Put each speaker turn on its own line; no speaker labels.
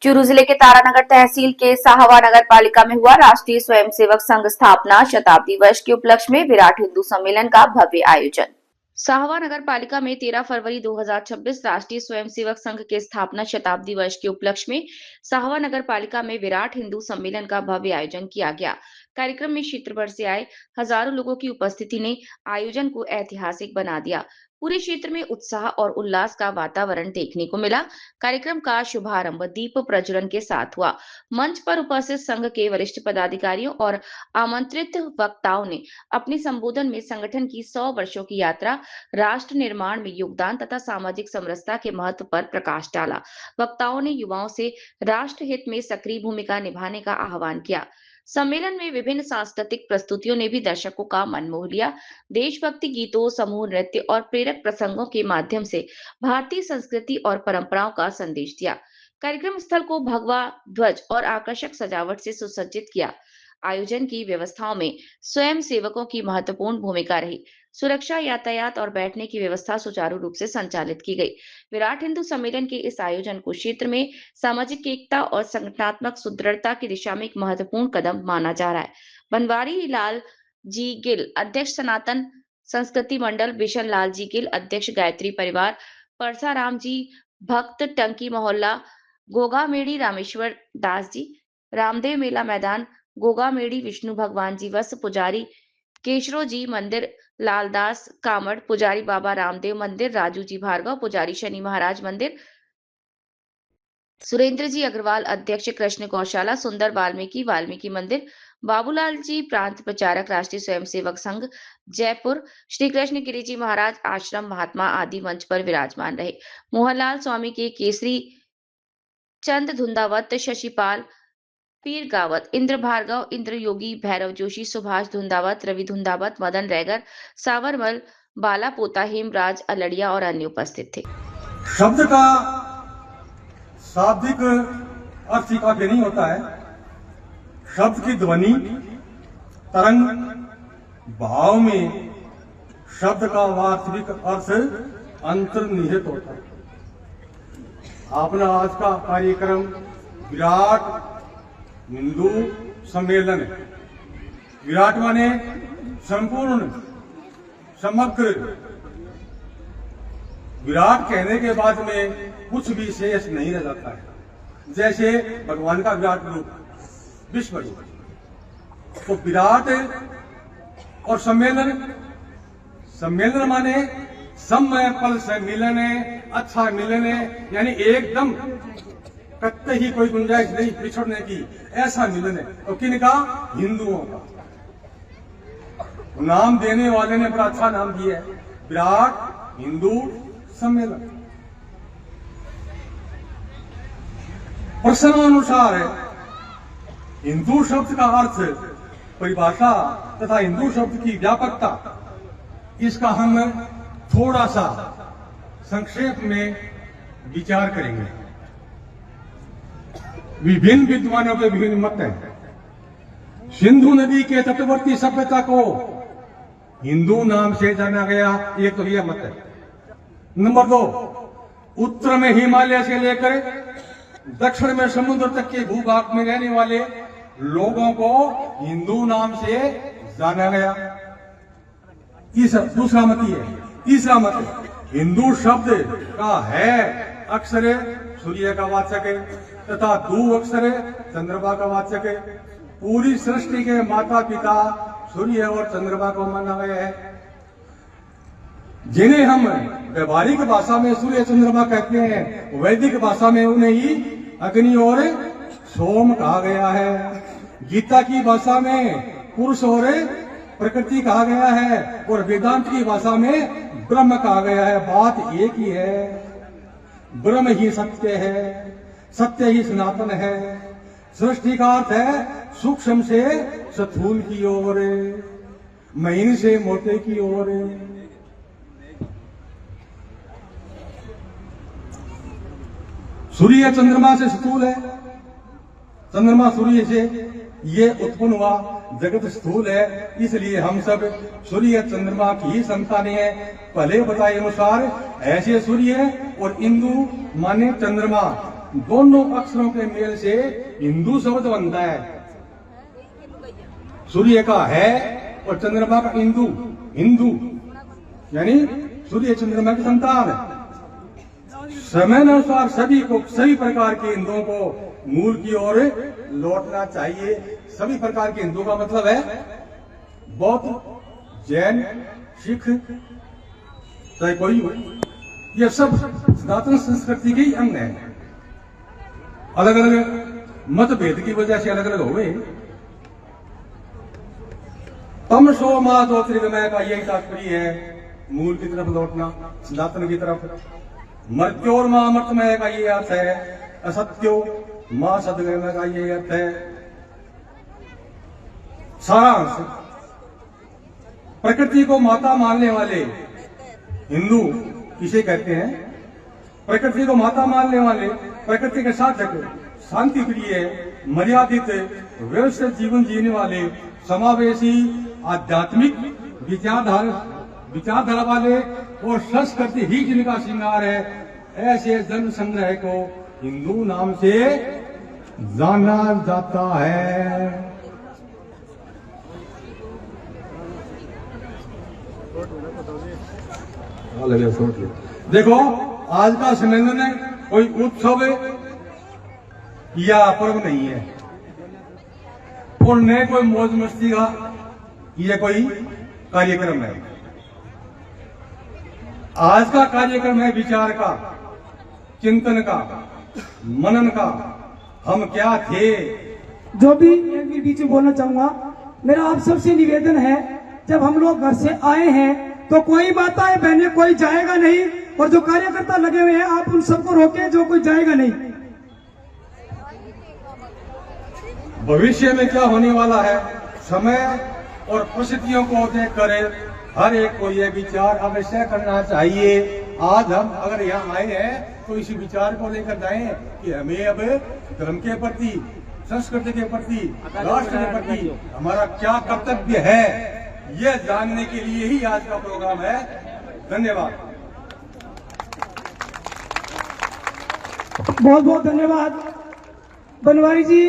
चूरू जिले के तारानगर तहसील के साहवा नगर पालिका में हुआ राष्ट्रीय स्वयंसेवक संघ स्थापना शताब्दी वर्ष के उपलक्ष्य में विराट हिंदू सम्मेलन का भव्य आयोजन। साहवा नगर पालिका में 13 फरवरी 2026 राष्ट्रीय स्वयंसेवक संघ के स्थापना शताब्दी वर्ष के उपलक्ष्य में साहवा नगर पालिका में विराट हिंदू सम्मेलन का भव्य आयोजन किया गया। कार्यक्रम में क्षेत्र भर से आए हजारों लोगों की उपस्थिति ने आयोजन को ऐतिहासिक बना दिया। पूरे क्षेत्र में उत्साह और उल्लास का वातावरण देखने को मिला। कार्यक्रम का शुभारंभ दीप प्रज्वलन के साथ हुआ। मंच पर उपस्थित संघ के वरिष्ठ पदाधिकारियों और आमंत्रित वक्ताओं ने अपने संबोधन में संगठन की 100 वर्षों की यात्रा, राष्ट्र निर्माण में योगदान तथा सामाजिक समरसता के महत्व पर प्रकाश डाला। वक्ताओं ने युवाओं से राष्ट्र हित में सक्रिय भूमिका निभाने का आह्वान किया। सम्मेलन में विभिन्न सांस्कृतिक प्रस्तुतियों ने भी दर्शकों का मन मोह लिया। देशभक्ति गीतों, समूह नृत्य और प्रेरक प्रसंगों के माध्यम से भारतीय संस्कृति और परंपराओं का संदेश दिया। कार्यक्रम स्थल को भगवा ध्वज और आकर्षक सजावट से सुसज्जित किया। आयोजन की व्यवस्थाओं में स्वयं सेवकों की महत्वपूर्ण भूमिका रही। सुरक्षा, यातायात और बैठने की व्यवस्था सुचारू रूप से संचालित की गई। विराट हिंदू सम्मेलन के इस आयोजन को क्षेत्र में सामाजिक एकता और संगठनात्मक सुदृढ़ता की दिशा में एक महत्वपूर्ण कदम माना जा रहा है। बनवारी लाल जी गिल, अध्यक्ष सनातन संस्कृति मंडल, बिशन लाल जी गिल, अध्यक्ष गायत्री परिवार, परसाराम जी भक्त, टंकी मोहल्ला, गोगा मेड़ी रामेश्वर दास जी, रामदेव मेला मैदान, गोगा मेड़ी विष्णु भगवान जी वत्स, पुजारी केशरो जी मंदिर, लालदास कामड़, पुजारी बाबा रामदेव मंदिर, राजू जी भार्गव, पुजारी शनि महाराज मंदिर, सुरेंद्र जी अग्रवाल, अध्यक्ष कृष्ण गौशाला, सुंदर वाल्मीकि मंदिर, बाबूलाल जी प्रांत प्रचारक, राष्ट्रीय स्वयंसेवक संघ जयपुर, श्री कृष्ण गिरी जी महाराज आश्रम महात्मा आदि मंच पर विराजमान रहे। मोहनलाल स्वामी के केसरी चंद धुंधावत, शशिपाल पीर गावत, इंद्र भार्गव, इंद्र योगी, भैरव जोशी, सुभाष धुंधावत, रवि धुंधावत, मदन रैगर, सावरमल, बाला पोता, हेमराज अलड़िया और अन्य उपस्थित थे।
शब्द का शाब्दिक अर्थ ही काफी नहीं होता है। शब्द की ध्वनि, तरंग, भाव में शब्द का वास्तविक अर्थ अंतर्निहित होता है। अपना आज का कार्यक्रम विराट हिंदू सम्मेलन है। विराट माने संपूर्ण, समग्र। विराट कहने के बाद में कुछ भी शेष नहीं रह जाता है। जैसे भगवान का विराट रूप विश्व रूप, तो विराट और सम्मेलन, सम्मेलन माने समय पल से मिलने, अच्छा मिलने, यानी एकदम कत्ते ही कोई गुंजाइश नहीं पिछड़ने की, ऐसा मिलन है। और किनका? हिंदुओं का। नाम देने वाले ने बड़ा अच्छा नाम दिया है, विराट हिंदू सम्मेलन। प्रसंगानुसार है। हिंदू शब्द का अर्थ, परिभाषा तथा हिंदू शब्द की व्यापकता, इसका हम थोड़ा सा संक्षेप में विचार करेंगे। विभिन्न विद्वानों के विभिन्न मत हैं। सिंधु नदी के तटवर्ती सभ्यता को हिंदू नाम से जाना गया, एक तो यह मत है। नंबर 2, उत्तर में हिमालय से लेकर दक्षिण में समुद्र तक के भूभाग में रहने वाले लोगों को हिंदू नाम से जाना गया। दूसरा मत ही है। तीसरा मत है, हिंदू शब्द का है अक्षर सूर्य का वाचक है तथा 2 अक्षर चंद्रमा का वाचक है। पूरी सृष्टि के माता पिता सूर्य और चंद्रमा को माना गया है। जिन्हें हम व्यवहारिक भाषा में सूर्य चंद्रमा कहते हैं, वैदिक भाषा में उन्हें ही अग्नि और सोम कहा गया है। गीता की भाषा में पुरुष और प्रकृति कहा गया है और वेदांत की भाषा में ब्रह्म कहा गया है। बात एक ही है, ब्रह्म ही सत्य है, सत्य ही सनातन है। सृष्टि का अर्थ है सूक्ष्म से स्थूल की ओर, महीन से मोटे की ओर। सूर्य चंद्रमा से स्थूल है, चंद्रमा सूर्य से ये उत्पन्न हुआ, जगत स्थूल है, इसलिए हम सब सूर्य चंद्रमा की ही संतानें हैं। पहले बताए अनुसार ऐसे सूर्य और इंदु माने चंद्रमा दोनों अक्षरों के मेल से हिंदू शब्द बनता है। सूर्य का है और चंद्रमा का हिंदू, हिंदू यानी सूर्य चंद्रमा की संतान है। समयानुसार सभी प्रकार के हिंदुओं को मूल की ओर लौटना चाहिए। सभी प्रकार के हिंदू का मतलब है बौद्ध, जैन, सिख, चाहे कोई हो, ये सब सनातन संस्कृति के ही अंग है। अलग अलग मतभेद की वजह से अलग अलग हो गए। तम सो मां ज्योतिर्गमय का यही तात्पर्य है, मूल की तरफ लौटना, सनातन की तरफ। मर्त्योर मां अमृतमय का ये अर्थ है, असत्यो मां सदगमय का ये अर्थ है। सारांश, प्रकृति को माता मानने वाले हिंदू किसे कहते हैं? प्रकृति को माता मानने वाले, प्रकृति के साधक, शांति प्रिय, मर्यादित, व्यवस्थित जीवन जीने वाले, समावेशी, आध्यात्मिक विचारधारा वाले और संस्कृति ही जिनका श्रृंगार है, ऐसे जन संग्रह को हिंदू नाम से जाना जाता है। देखो, आज का सम्मेलन है, कोई उत्सव या पर्व नहीं है और न कोई मौज मस्ती का ये कोई कार्यक्रम है। आज का कार्यक्रम है विचार का, चिंतन का, मनन का। हम क्या थे।
जो भी एक बीच में बोलना चाहूंगा, मेरा आप सबसे निवेदन है, जब हम लोग घर से आए हैं तो कोई माताएं बहनें कोई जाएगा नहीं, और जो कार्यकर्ता लगे हुए हैं आप उन सबको रोके, जो कोई जाएगा नहीं।
भविष्य में क्या होने वाला है, समय और परिस्थितियों को देखकर हर एक को यह विचार अवश्य करना चाहिए। आज हम अगर यहाँ आए हैं तो इसी विचार को लेकर जाएं कि हमें अब धर्म के प्रति, संस्कृति के प्रति, राष्ट्र के प्रति हमारा क्या कर्तव्य है, यह जानने के लिए ही आज का प्रोग्राम है। धन्यवाद।
बहुत बहुत धन्यवाद बनवारी जी।